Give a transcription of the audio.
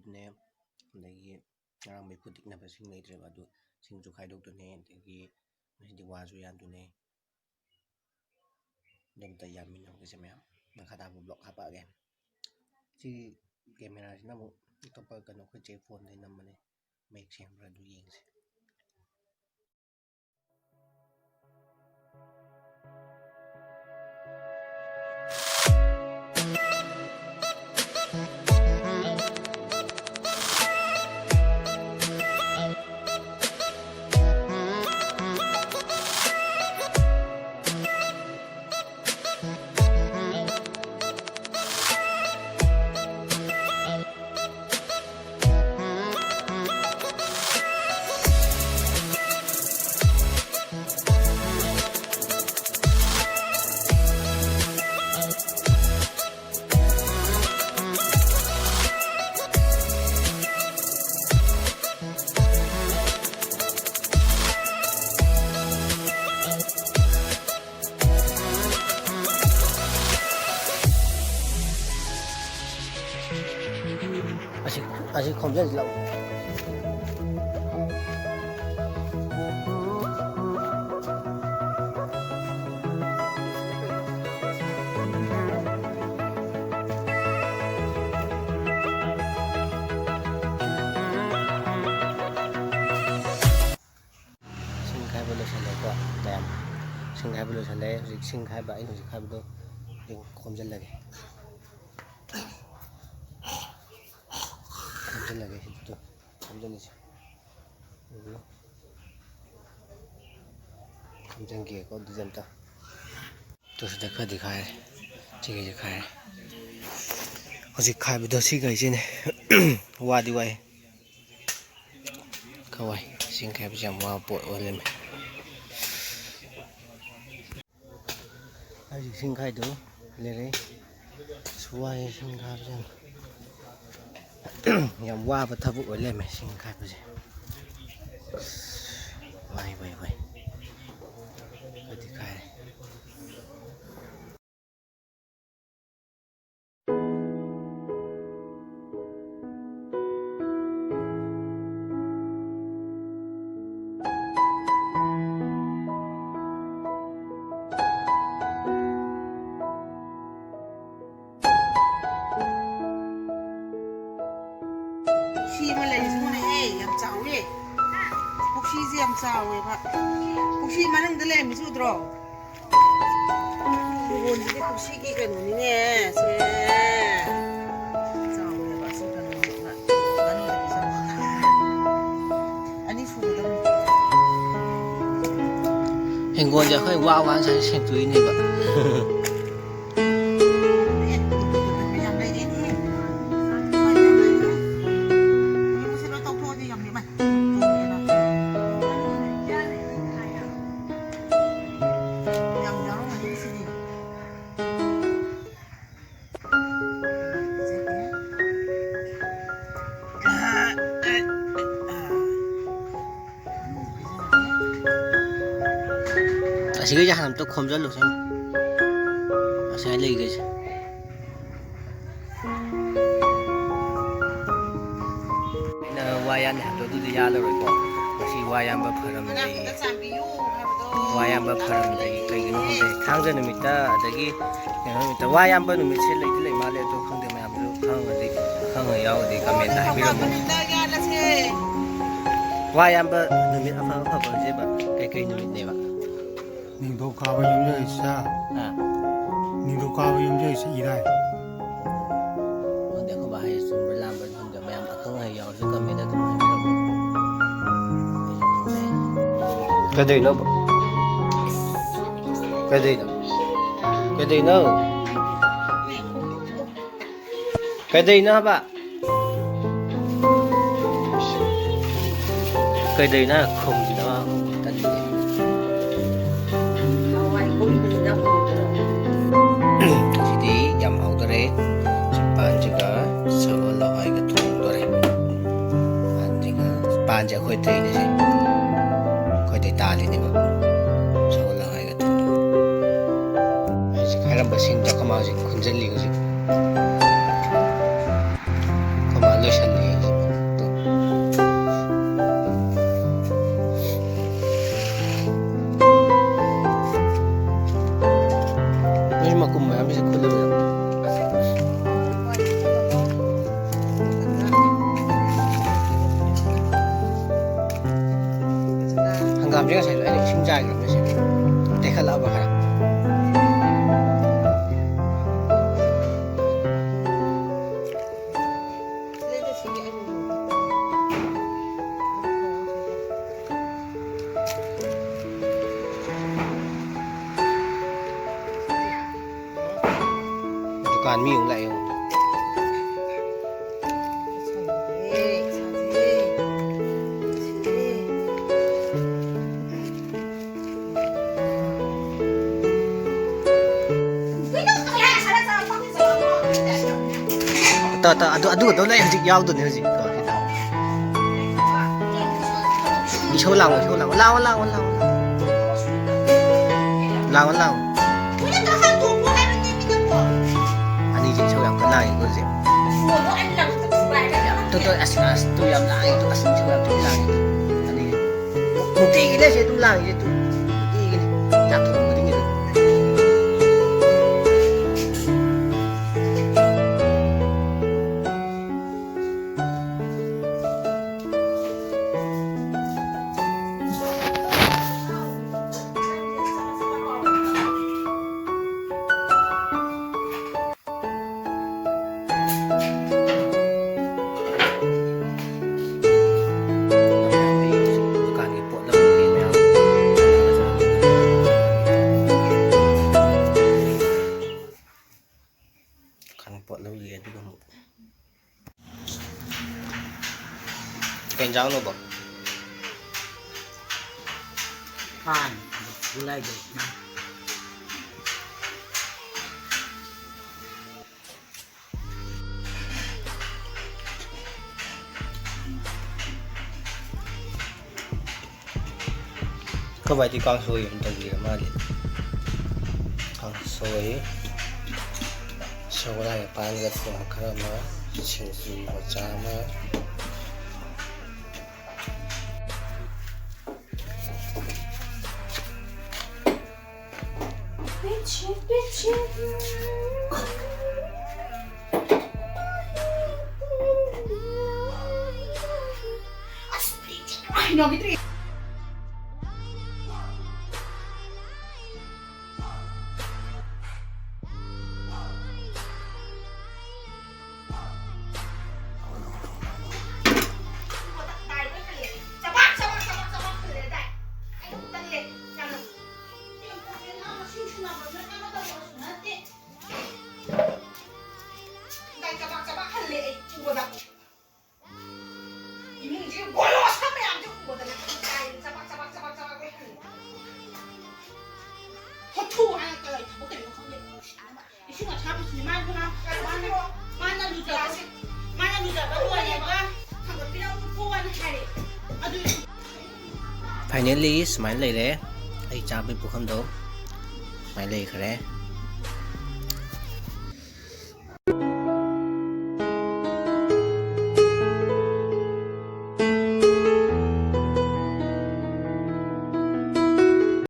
ꯈꯥꯏꯗꯨꯅꯦ ꯑꯗꯒꯤ ꯉꯔꯥꯡ ꯃꯩꯐꯨ ꯇꯤꯛꯅꯕ ꯁꯤꯡ ꯂꯩꯇ꯭ꯔꯦꯕ ꯑꯗꯨ ꯁꯤꯡꯁꯨ ꯈꯥꯏꯗꯣꯛꯇꯨꯅꯦ ꯑꯗꯒꯤ ꯉꯁꯤꯗꯤ ꯋꯥꯁꯨ ꯌꯥꯟꯗꯨꯅꯦ ꯑꯗꯨꯝꯇ ꯌꯥꯟꯃꯤꯟꯅꯧꯒꯁꯦ ꯃꯌꯥꯝ ꯃꯈꯥ ꯇꯥꯕ ꯕ꯭ꯂꯣꯛ ꯍꯥꯞꯄꯛꯑꯒꯦ ꯁꯤ ꯀꯦꯃꯦꯔꯥꯁꯤꯅ ꯑꯃꯨꯛ ꯑꯇꯣꯞꯄ ꯀꯩꯅꯣ ꯑꯩꯈꯣꯏ ꯆꯦ ꯐꯣꯟꯗꯩ ꯅꯝꯕꯅꯦ ꯃꯌꯦꯛ ꯁꯦꯡꯕ꯭ꯔꯥ ꯑꯗꯨ ꯌꯦꯡꯁꯦ 아직 검사하려고 싱카이브 로션이고 네 싱카이브 로션에 hꯧꯖꯤꯛ 싱카이브 ꯑꯩꯅ hꯧꯖꯤꯛ ꯍꯥꯏꯕꯗꯣ ꯈꯣꯝꯖꯤꯜꯂꯒꯦ ꯍꯤꯠꯇꯣ ꯈꯣꯝꯖꯤꯜꯂꯁꯤ ꯑꯗꯨ ꯈꯣꯝꯖꯤꯟꯒꯦꯀꯣ ꯑꯗꯨꯗꯤ ꯑꯝꯇ ꯇꯨꯁꯤꯗ ꯈꯔꯗꯤ ꯈꯥꯏꯔꯦ ꯁꯤꯒꯩꯁꯦ ꯈꯥꯏꯔꯦ ꯍꯧꯖꯤꯛ ꯈꯥꯏꯕꯗꯣ ꯁꯤꯒꯩꯁꯤꯅꯦ ꯋꯥꯗꯤ ꯋꯥꯏ ꯈꯋꯥꯏ ꯁꯤꯡ ꯈꯥꯏꯕꯁꯦ ꯌꯥꯝ ꯋꯥꯕ ꯄꯣꯠ ꯑꯣꯏꯂꯩꯔꯝꯃꯦ ꯍꯧꯖꯤꯛ ꯁꯤꯡ ꯈꯥꯏꯗꯣ ꯂꯩꯔꯦ ꯋꯥꯏ ꯁꯤꯡ ꯈꯥꯏꯕꯁꯦ ꯌꯥꯝ ꯋꯥꯕ ꯊꯕꯛ ꯑꯣꯏ ꯂꯩꯔꯝꯃꯦ ꯁꯤꯡ ꯈꯥꯏꯕꯁꯦ ꯋꯥꯏ ꯈꯔꯗꯤ ꯈꯥꯏꯔꯦ ꯄꯨꯈ꯭ꯔꯤ ꯑꯃ ꯂꯩꯔꯤꯁꯤ ꯃꯣꯏꯅꯍꯦ ꯌꯥꯝ ꯆꯥꯎꯋꯦ ꯄꯨꯈ꯭ꯔꯤꯁꯦ ꯌꯥꯝ ꯆꯥꯎꯋꯦꯕ ꯄꯨꯈ꯭ꯔꯤ ꯃꯅꯨꯡꯗ ꯂꯩꯔꯝꯃꯤꯁꯤ ꯎꯗ꯭ꯔꯣ ꯂꯣꯟꯁꯤꯗꯤ ꯄꯨꯈ꯭ꯔꯤꯒꯤ ꯀꯩꯅꯣꯅꯤꯅꯦ ꯁꯦ ꯆꯥꯎꯋꯦꯕ ꯁꯤ ꯀꯩꯅꯣꯁꯤꯅ ꯃꯅꯨꯡꯗꯗꯤ ꯆꯪꯕ ꯑꯅꯤ ꯁꯨꯒꯗꯕꯅꯤ ꯍꯤꯡꯒꯣꯜꯁꯦ ꯑꯩꯈꯣꯏ ꯋꯥ ꯁꯥꯏꯅ ꯁꯦꯡꯇꯣꯛꯏꯅꯦꯕ ꯑꯁꯤꯒꯩꯁꯦ ꯍꯥꯟꯅ ꯑꯝꯇ ꯈꯣꯝꯖꯜꯂꯨꯁꯦ ꯑꯁꯥꯏ ꯂꯩꯒꯩꯁꯦ ꯑꯩꯅ ꯋꯥ ꯌꯥꯟꯅꯤ ꯍꯥꯏꯕꯗꯣ ꯑꯗꯨꯗꯤ ꯌꯥꯜꯂꯔꯣꯏꯀꯣ ꯉꯁꯤ ꯋꯥ ꯌꯥꯟꯕ ꯐꯔꯝꯗ꯭ꯔꯦ ꯋꯥ ꯌꯥꯟꯕ ꯐꯔꯝꯗ꯭ꯔꯦ ꯀꯩꯒꯤꯅꯣ ꯈꯪꯗꯦ ꯊꯥꯡꯖ ꯅꯨꯃꯤꯠꯇ ꯑꯗꯒꯤ ꯀꯩꯅꯣ ꯅꯨꯃꯤꯠꯇ ꯋꯥ ꯌꯥꯟꯕ ꯅꯨꯃꯤꯠꯁꯦ ꯂꯩꯗꯤ ꯂꯩ ꯃꯥꯜꯂꯦ ꯑꯗꯣ ꯈꯪꯗꯦ ꯃꯌꯥꯝꯁꯨ ꯈꯪꯉ ꯌꯥꯎꯔꯗꯤ ꯀꯃꯦꯟꯇ ꯍꯥꯏꯕꯤꯔꯝꯃꯣ ꯋꯥ ꯌꯥꯟꯕ ꯅꯨꯃꯤꯠ ꯑꯐꯕꯁꯦꯕ ꯀꯩꯀꯩ ꯅꯨꯃꯤꯠꯅꯦꯕ ꯅꯤꯡꯊꯧꯀꯥꯕ ꯌꯨꯝꯁꯥꯀꯩꯁꯥ ꯅꯤꯡꯊꯧꯀꯥꯕ ꯌꯨꯝꯁꯥꯀꯩꯁꯥ ꯏꯔꯥꯏ ꯈꯪꯗꯦ ꯑꯩꯈꯣꯏ ꯕꯥ ꯍꯥꯏꯁꯦ ꯆꯨꯝꯕ꯭ꯔꯥ ꯂꯥꯟꯕ꯭ꯔꯥ ꯈꯪꯗꯦ ꯃꯌꯥꯝ ꯑꯈꯪ ꯑꯍꯩ ꯌꯥꯎꯔꯁꯨ ꯀꯃꯦꯟꯇ ꯑꯗꯨꯝ ꯍꯥꯏꯕꯤꯔꯝꯃꯣ ꯀꯩꯗꯧꯔꯤꯅꯣ ꯍꯥꯏꯕ ꯀꯩꯗꯧꯔꯤꯅꯣ ꯈꯨꯝꯁꯤꯅ ꯇꯜꯂꯤꯅꯦ ꯑꯁꯤꯗꯤ ꯌꯥꯝ ꯍꯥꯎꯗꯣꯔꯦ ꯄꯥꯟꯁꯤꯒ ꯁꯒꯣꯜ ꯍꯋꯥꯏꯒ ꯊꯣꯡꯗꯣꯔꯦ ꯄꯥꯟꯁꯦ ꯑꯩꯈꯣꯏ ꯇꯩꯅꯁꯦ ꯑꯩꯈꯣꯏꯗꯩ ꯇꯥꯜꯂꯤꯅꯦꯕ ꯁꯒꯣꯜ ꯍꯋꯥꯏꯒ ꯊꯣꯡꯗꯣꯔꯦ ꯑꯩꯁꯦ ꯈꯥꯏꯔꯝꯕ ꯁꯤꯡꯗꯣ ꯈꯨꯃꯥ ꯍꯧꯖꯤꯛ ꯈꯨꯟꯖꯜꯂꯤ ꯍꯧꯖꯤꯛ ꯈꯨꯃꯥ ꯂꯣꯏꯁꯜꯂꯤ ꯍꯪꯒꯥꯝꯁꯦ ꯉꯁꯥꯏꯁꯨ ꯑꯩꯅ ꯏꯁꯤꯡ ꯆꯥꯏꯈ꯭ꯔꯕꯅꯦ ꯁꯤ ꯇꯦꯛꯈꯠꯂꯛꯑꯕ ꯈꯔ dukaan mi yung layo aduh lai hujik yaw do ne hujik ko kita isho lang ani ji isho yang kana yi ko ji to as tu yam lang itu asin isho yang tu lang itu ani tu ti gile se tu lang itu ti gile tak tu ngi ngi pot lâu gì chứ không kênh rau nó bọc pan gulai deh có vậy thì con xôi cũng từ gì mà đi con xôi soalnya panjat ke karama singsu macama finally สมัยเลยเลยไอ้จ้าไปปลุกคำโดสมัยเลยครับ